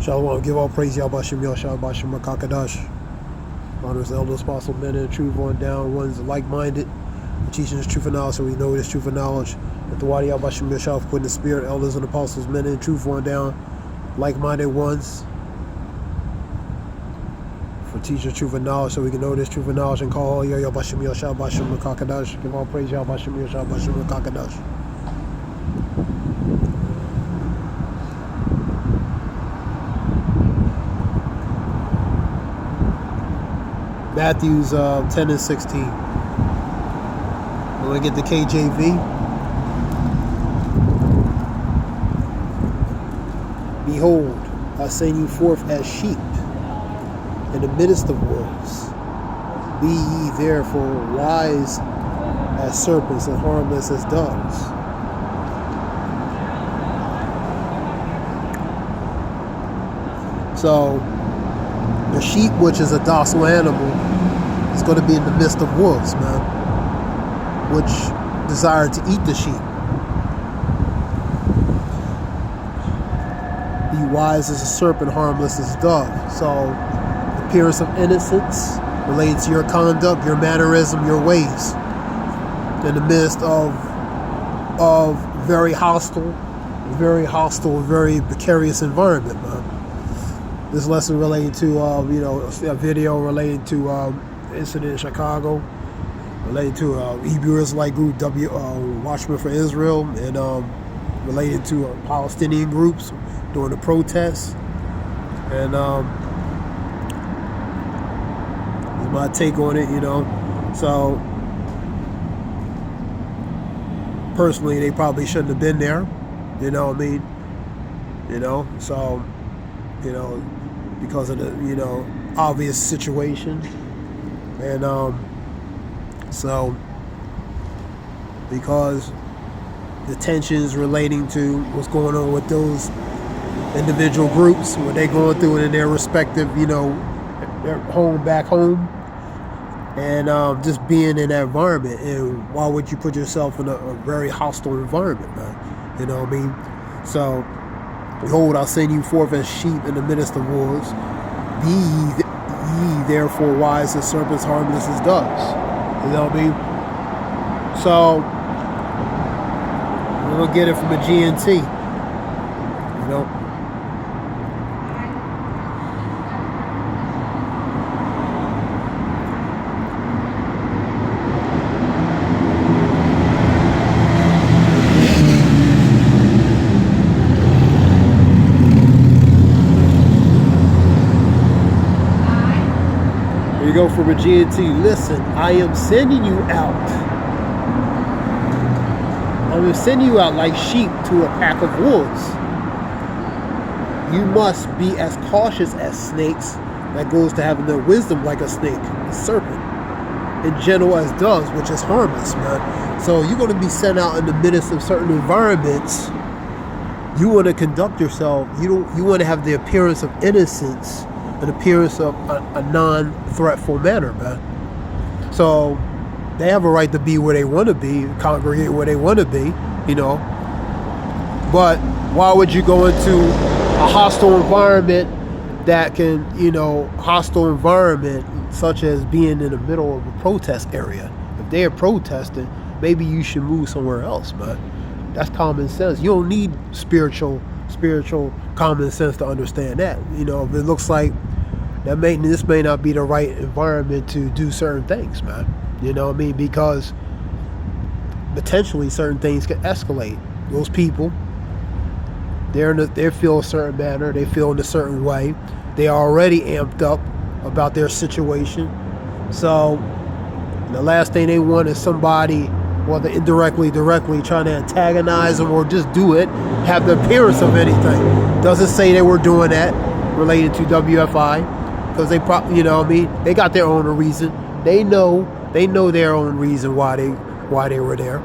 Shalom, give all praise, Yahbashim Yahshua, Bashim Makakadash. Honors, elders, apostles, men in the truth, on down, ones like-minded, teaching us truth and knowledge, so we know this truth and knowledge. With the Wadi Yahbashim Yahshua, putting the spirit, elders and apostles, men in the truth, on down, like-minded ones, for teaching truth and knowledge, so we can know this truth and knowledge, and call Yahbashim Yahshua, Bashim Makakadash. Give all praise, Yahbashim Yahshua, Bashim Makakadash. Matthews 10 and 16. When we get the KJV. Behold, I send you forth as sheep in the midst of wolves. Be ye therefore wise as serpents and harmless as doves. So, the sheep, which is a docile animal, is going to be in the midst of wolves, man, which desire to eat the sheep. Be wise as a serpent, harmless as a dove. So, the appearance of innocence related to your conduct, your mannerism, your ways, in the midst of very hostile, very precarious environment, man. This lesson related to, a video related to incident in Chicago, related to Hebrew Israelite group Watchmen for Israel, and related to Palestinian groups during the protests. And my take on it, So, personally, they probably shouldn't have been there. You know what I mean? So, because of the, obvious situation. And, so, because the tensions relating to what's going on with those individual groups, what they're going through in their respective, their back home, and just being in that environment. And why would you put yourself in a very hostile environment, man? You know what I mean? So, behold, I'll send you forth as sheep in the midst of wolves. Be ye therefore wise as serpents, harmless as doves. You know what I mean? So, we're going to get it from a GNT. Go from a GNT. Listen, I am sending you out. I'm sending you out like sheep to a pack of wolves. You must be as cautious as snakes. That goes to having the wisdom like a snake, a serpent, and gentle as doves, which is harmless, man. So you're going to be sent out in the midst of certain environments. You want to conduct yourself. You want to have the appearance of innocence, an appearance of a non-threatful manner, man. So they have a right to be where they want to be, congregate where they want to be, But why would you go into a hostile environment that can, hostile environment such as being in the middle of a protest area? If they're protesting, maybe you should move somewhere else, man. That's common sense. You don't need spiritual common sense to understand that. If it looks like this may not be the right environment to do certain things, man. You know what I mean? Because potentially certain things can escalate. Those people, they feel a certain manner, they feel in a certain way. They are already amped up about their situation. So the last thing they want is somebody, whether indirectly, directly, trying to antagonize them or just do it, have the appearance of anything. Doesn't say they were doing that related to WFI, because they probably, they got their own reason. They know their own reason why they were there,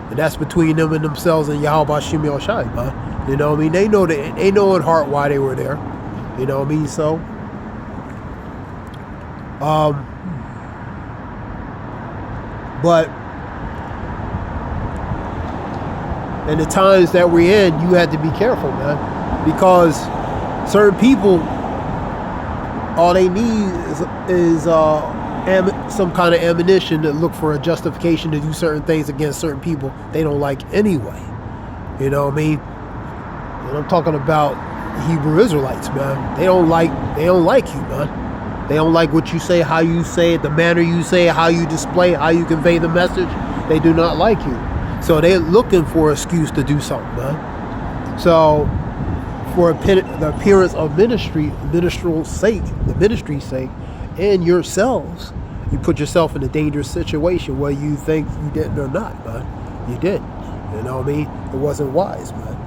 and that's between them and themselves and Yahweh Shem Yoshai, man. You know what I mean? They know in heart why they were there. You know what I mean? So, but in the times that we're in, you had to be careful, man, because Certain people, all they need is some kind of ammunition to look for a justification to do certain things against certain people they don't like anyway. You know what I mean? And I'm talking about Hebrew Israelites, man. They don't like you, man. They don't like what you say, how you say it, the manner you say it, how you display it, how you convey the message. They do not like you. So they're looking for an excuse to do something, man. So for the appearance of ministry's sake, and yourselves, you put yourself in a dangerous situation where you think you didn't or not, man. You did. You know what I mean? It wasn't wise, man.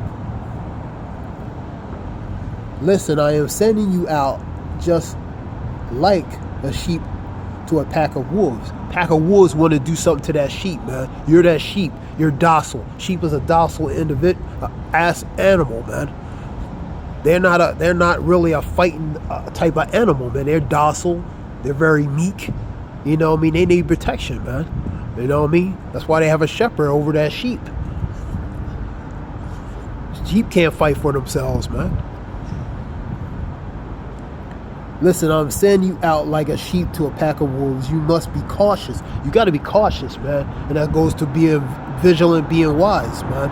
Listen, I am sending you out just like a sheep to a pack of wolves. Pack of wolves want to do something to that sheep, man. You're that sheep. You're docile. Sheep is a docile animal, man. They're not really a fighting type of animal, man. They're docile. They're very meek. You know what I mean? They need protection, man. You know what I mean? That's why they have a shepherd over that sheep. Sheep can't fight for themselves, man. Listen, I'm sending you out like a sheep to a pack of wolves. You must be cautious. You got to be cautious, man. And that goes to being vigilant, being wise, man.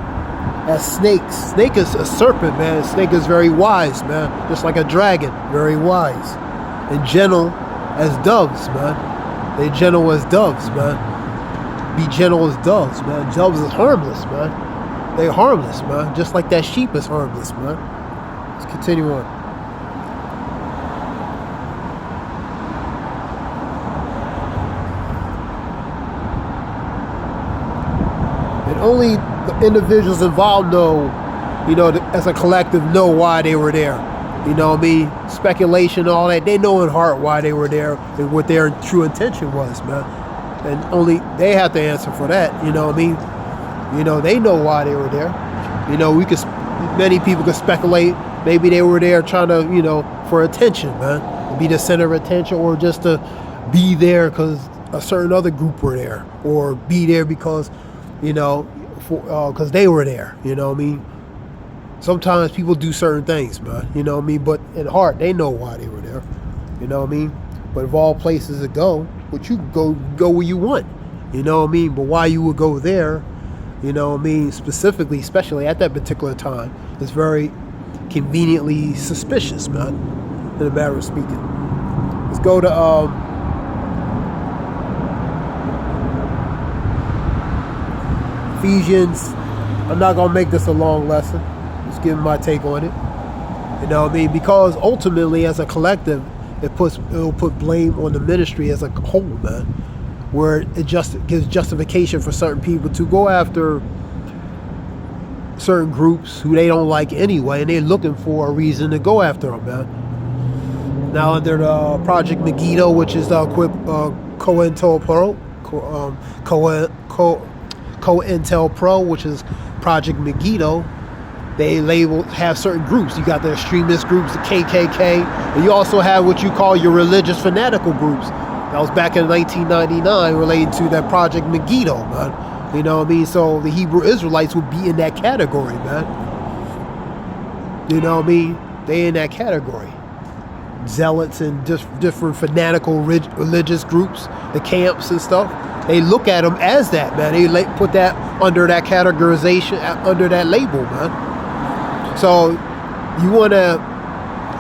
As snakes. Snake is a serpent, man. Snake is very wise, man. Just like a dragon, very wise. And gentle as doves, man. They gentle as doves, man. Be gentle as doves, man. Doves is harmless, man. They're harmless, man. Just like that sheep is harmless, man. Let's continue on. Only the individuals involved know, as a collective, know why they were there. You know what I mean? Speculation, all that. They know in heart why they were there and what their true intention was, man. And only they have to answer for that. You know what I mean? They know why they were there. Many people could speculate. Maybe they were there trying to, for attention, man. To be the center of attention, or just to be there because a certain other group were there, or be there because because they were there, you know what I mean? Sometimes people do certain things, man, you know what I mean? But in heart, they know why they were there, you know what I mean? But of all places to go, but you go where you want, you know what I mean? But why you would go there, you know what I mean, specifically, especially at that particular time, is very conveniently suspicious, man, in a matter of speaking. Let's go to, Ephesians. I'm not going to make this a long lesson. Just giving my take on it. You know what I mean? Because ultimately, as a collective, it'll put blame on the ministry as a whole, man. Where it just gives justification for certain people to go after certain groups who they don't like anyway, and they're looking for a reason to go after them, man. Now under the Project Megiddo, which is COINTELPRO, which is Project Megiddo, they have certain groups. You got the extremist groups, the KKK, and you also have what you call your religious fanatical groups. That was back in 1999 related to that Project Megiddo, man. You know what I mean? So the Hebrew Israelites would be in that category, man. You know what I mean? They in that category. Zealots and just different fanatical religious groups, the camps and stuff. They look at them as that, man. They put that under that categorization, under that label, man. So you want to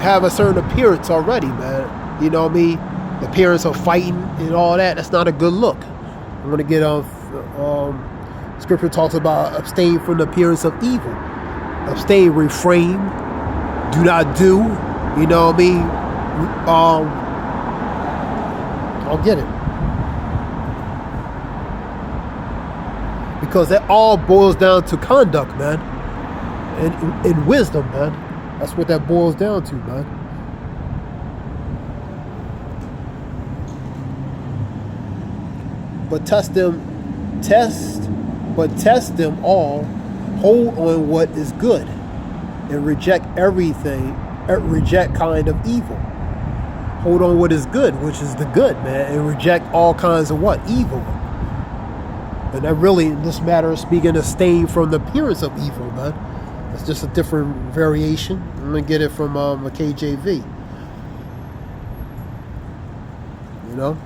have a certain appearance already, man. You know what I mean? The appearance of fighting and all that. That's not a good look. I'm going to get on. Scripture talks about abstain from the appearance of evil. Abstain, refrain, do not do. You know what I mean? I'll get it. Because that all boils down to conduct, man. And wisdom, man. That's what that boils down to, man. But test them all, hold on what is good, and reject kind of evil. Hold on what is good, which is the good, man, and reject all kinds of what? Evil. And that really, in this matter of speaking, abstain from the appearance of evil, man. That's just a different variation. I'm gonna get it from a KJV. You know,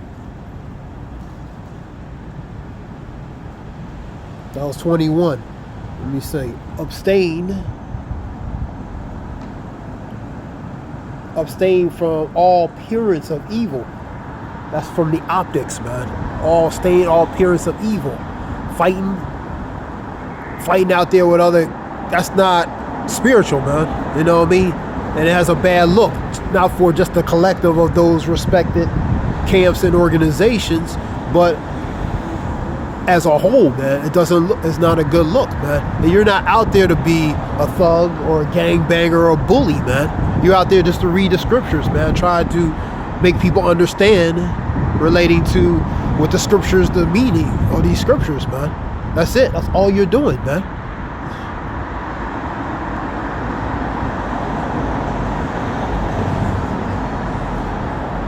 that was 21. Let me say, abstain from all appearance of evil. That's from the optics, man. Abstain all appearance of evil. Fighting out there with other, that's not spiritual, man. You know what I mean? And it has a bad look, not for just the collective of those respected camps and organizations, but as a whole, man, it's not a good look, man. And you're not out there to be a thug or a gangbanger or a bully, man. You're out there just to read the scriptures, man. Try to make people understand relating to what the scriptures, the meaning of these scriptures, man. That's it. That's all you're doing, man.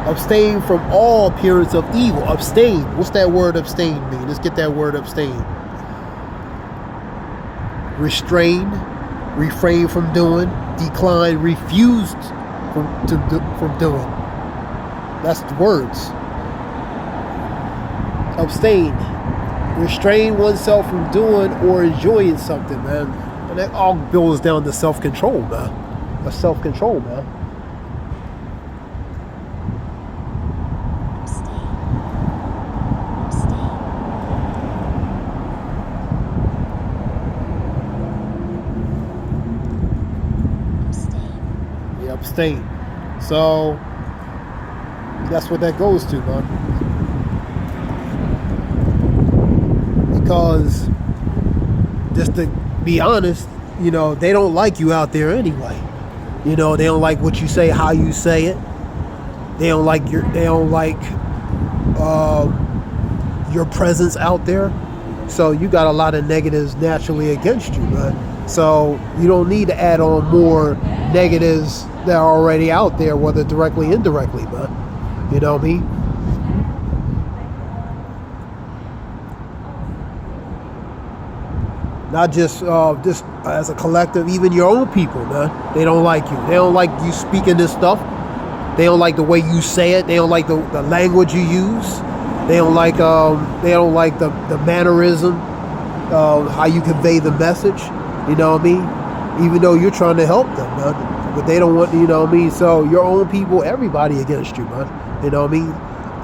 Abstain from all appearance of evil. Abstain. What's that word abstain mean? Let's get that word abstain. Restrain, refrain from doing, decline, refused from doing. That's the words. Abstain. Restrain oneself from doing or enjoying something, man. And that all boils down to self-control, man. That's self-control, man. Abstain. So that's what that goes to, man. Because just to be honest, you know, they don't like you out there anyway. You know, they don't like what you say, how you say it. They don't like your presence out there. So you got a lot of negatives naturally against you, man. So you don't need to add on more negatives that are already out there, whether directly, indirectly, man. You know what I mean? Not just as a collective, even your own people, man. They don't like you. They don't like you speaking this stuff. They don't like the way you say it. They don't like the language you use. They don't like the mannerism, how you convey the message. You know what I mean? Even though you're trying to help them, man. But they don't want, you know what I mean? So your own people, everybody against you, man. You know what I mean?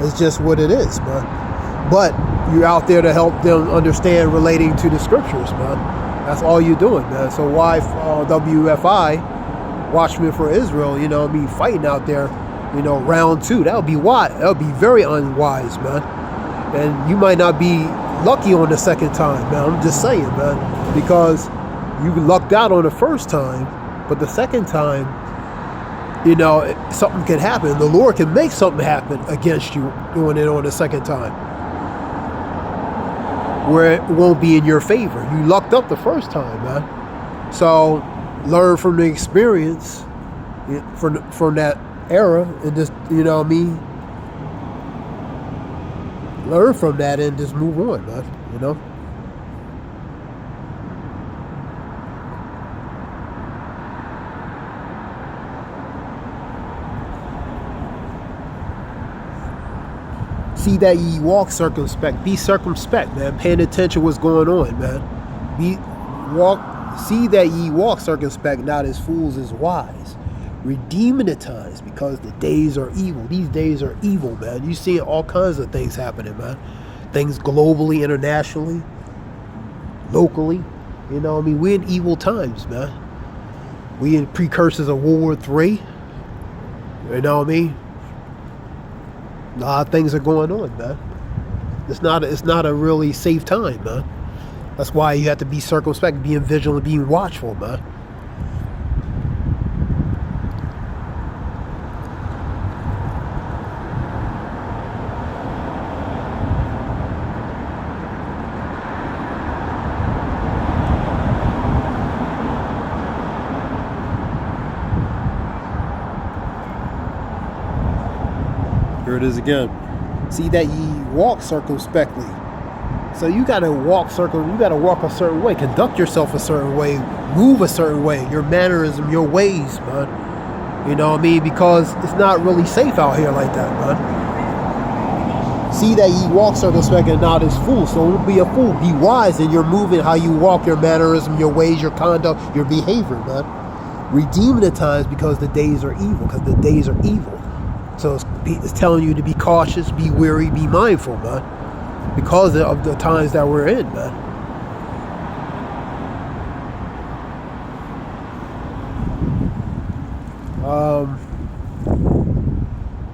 It's just what it is, man. But you're out there to help them understand relating to the scriptures, man. That's all you're doing, man. So why WFI, Watchmen for Israel, you know what I mean, fighting out there, you know, round 2. That would be wise. That would be very unwise, man. And you might not be lucky on the second time, man. I'm just saying, man. Because you lucked out on the first time, but the second time, you know, something can happen. The Lord can make something happen against you doing it on the second time, where it won't be in your favor. You lucked up the first time, man. So learn from the experience from that era and just, you know what I mean, learn from that and just move on, man. You know. See that ye walk circumspect. Be circumspect, man. Paying attention what's going on, man. See that ye walk circumspect, not as fools as wise. Redeeming the times, because the days are evil. These days are evil, man. You see all kinds of things happening, man. Things globally, internationally, locally. You know what I mean? We're in evil times, man. We in precursors of World War III. You know what I mean? A lot of things are going on, man. It's not a really safe time, man. That's why you have to be circumspect, being vigilant, being watchful, man. Here it is again. See that ye walk circumspectly. So you got to walk a certain way, conduct yourself a certain way, move a certain way, your mannerism, your ways, man. You know what I mean? Because it's not really safe out here like that, man. See that ye walk circumspect and not as fools. So don't be a fool. Be wise in your moving, how you walk, your mannerism, your ways, your conduct, your behavior, man. Redeem the times because the days are evil. Because the days are evil. So it's telling you to be cautious, be wary, be mindful, man. Because of the times that we're in, man.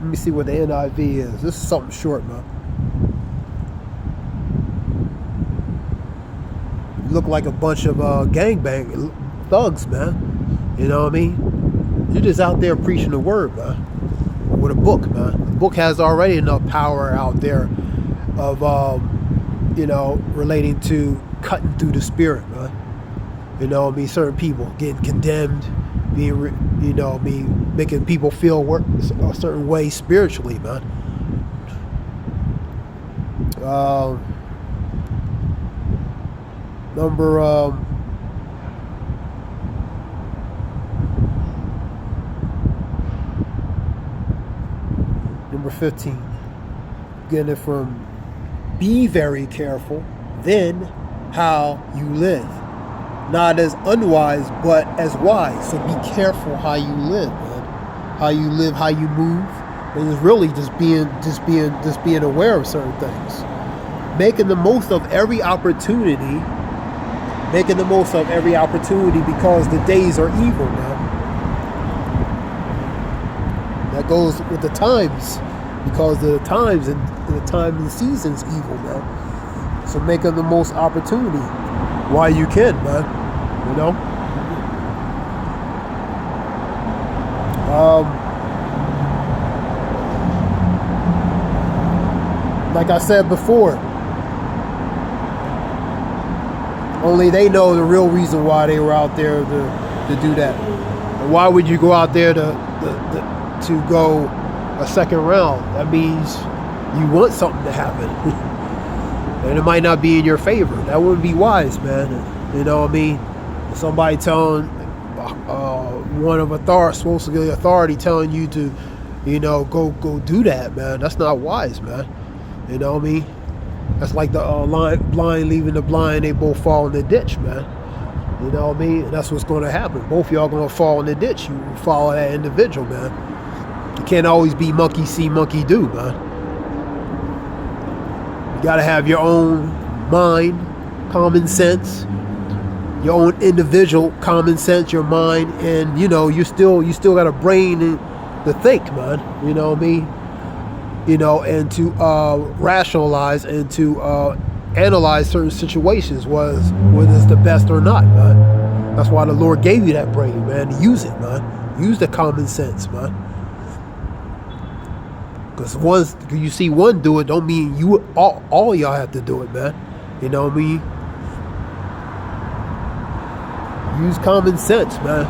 Let me see what the NIV is. This is something short, man. You look like a bunch of gangbang thugs, man. You know what I mean? You're just out there preaching the word, man. With a book, man. The book has already enough power out there of, relating to cutting through the spirit, man. You know what I mean? Certain people getting condemned, making people feel a certain way spiritually, man. Number 15. Getting it from be very careful, then how you live. Not as unwise, but as wise. So be careful how you live, man. How you live, how you move. And it's really just being aware of certain things. Making the most of every opportunity. Making the most of every opportunity because the days are evil, man. That goes with the times. Because the times and the time and the season's evil, man. So making the most opportunity while you can, man. You know? Like I said before, only they know the real reason why they were out there to do that. And why would you go out there to go a second round? That means you want something to happen. And it might not be in your favor. That wouldn't be wise, man. You know what I mean? Somebody telling one of supposed to get authority telling you to, go do that, man. That's not wise, man. You know what I mean? That's like the blind leaving the blind. They both fall in the ditch, man. You know what I mean? And that's what's going to happen. Both of y'all going to fall in the ditch. You follow that individual, man. You can't always be monkey see, monkey do, man. You got to have your own mind, common sense, your own individual common sense, your mind, and you still got a brain to think, man. You know what I mean? And to rationalize and to analyze certain situations, whether it's the best or not, man. That's why the Lord gave you that brain, man. Use it, man. Use the common sense, man. Because once you see one do it, don't mean all y'all have to do it, man. You know what I mean? Use common sense, man.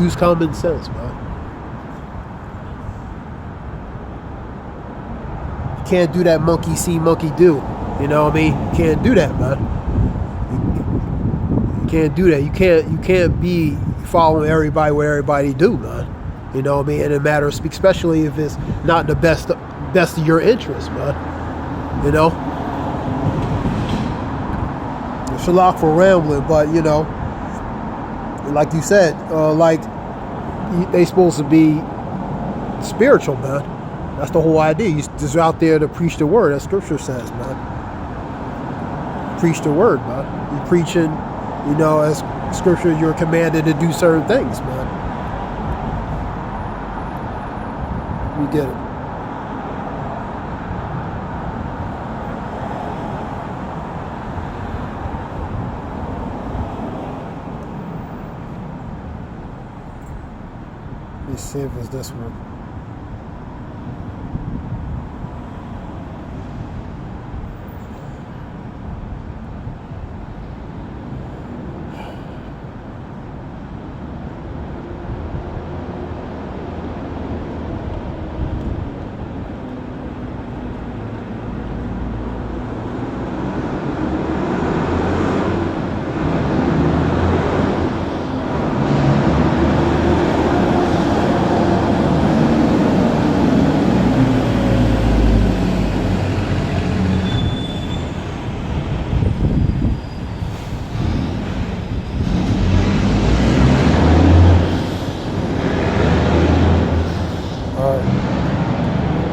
Use common sense, man. You can't do that monkey see, monkey do. You know what I mean? You can't do that, man. You can't do that. You can't be following everybody what everybody do, man. You know what I mean? And it matters, especially if it's not the best of your interest, man. You know? Shalak for rambling, but like you said, they supposed to be spiritual, man. That's the whole idea. You just out there to preach the word, as Scripture says, man. Preach the word, man. You're preaching, as Scripture, you're commanded to do certain things, man. You get it. Let me see if it's this one.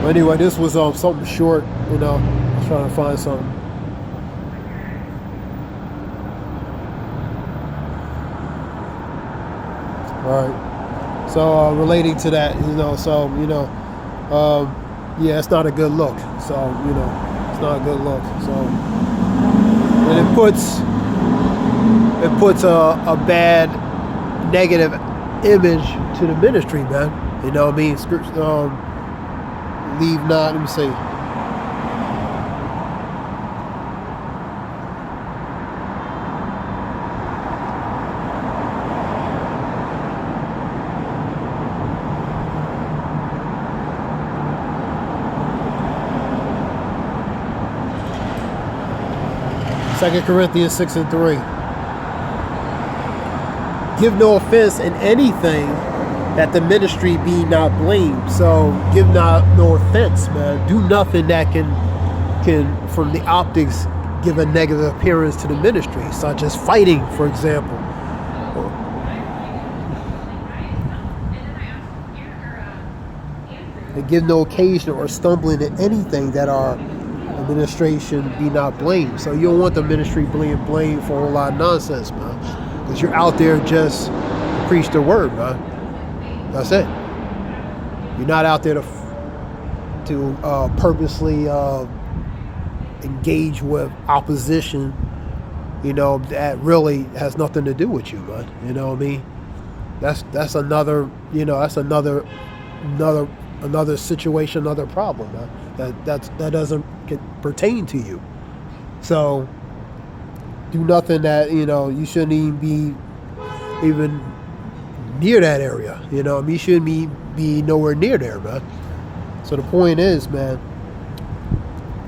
But anyway, this was something short, you know. I was trying to find something. All right. So relating to that, you know, yeah, it's not a good look. So, you know, it's not a good look. So, and it puts a bad negative image to the ministry, man. You know what I mean? Leave not, let me see. Second Corinthians 6:3. Give no offense in anything, that the ministry be not blamed. So give no offense, man. Do nothing that can from the optics give a negative appearance to the ministry, such as fighting, for example. And give no occasion or stumbling in anything, that our administration be not blamed. So you don't want the ministry being blamed for a whole lot of nonsense, man. Because you're out there just to preach the word, man. That's it. You're not out there to purposely engage with opposition, you know, that really has nothing to do with you, man. You know what I mean? That's another, you know, that's another situation, another problem, man. That doesn't pertain to you. So do nothing that, you know, you shouldn't even be near that area. You know, I mean, you shouldn't be nowhere near there, man. So the point is, man,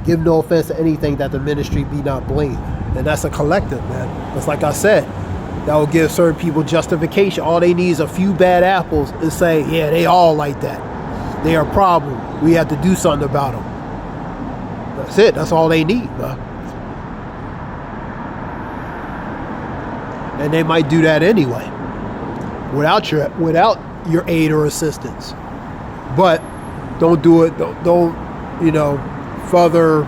give no offense to anything, that the ministry be not blamed. And that's a collective, man. Because like I said, that will give certain people justification. All they need is a few bad apples and say, yeah, they all like that. They are a problem. We have to do something about them. That's it. That's all they need, man. And they might do that anyway, without your aid or assistance. But don't do it. Don't you know, further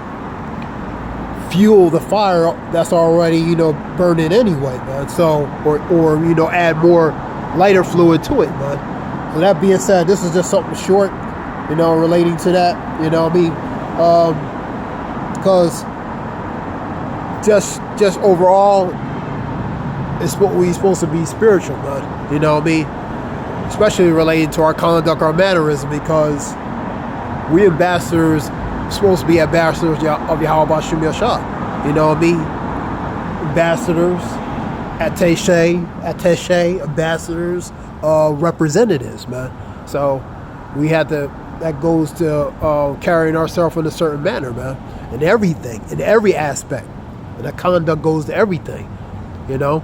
fuel the fire that's already, you know, burning anyway, man. So or you know, add more lighter fluid to it, man. So that being said, this is just something short, you know, relating to that. You know what I mean? Because just overall, it's what we're supposed to be spiritual, man. You know what I mean? Especially related to our conduct, our mannerism, because we ambassadors supposed to be ambassadors of Yahweh B'Shem Yashah. You know what I mean? Ambassadors, attaché, ambassadors, representatives, man. So we have to. That goes to carrying ourselves in a certain manner, man. In everything, in every aspect, and that conduct goes to everything. You know.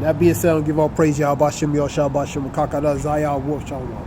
That being said, I'll give all praise Yahweh B'Shem Yashah B'Shem Kakada Zayah Wolf Shalom.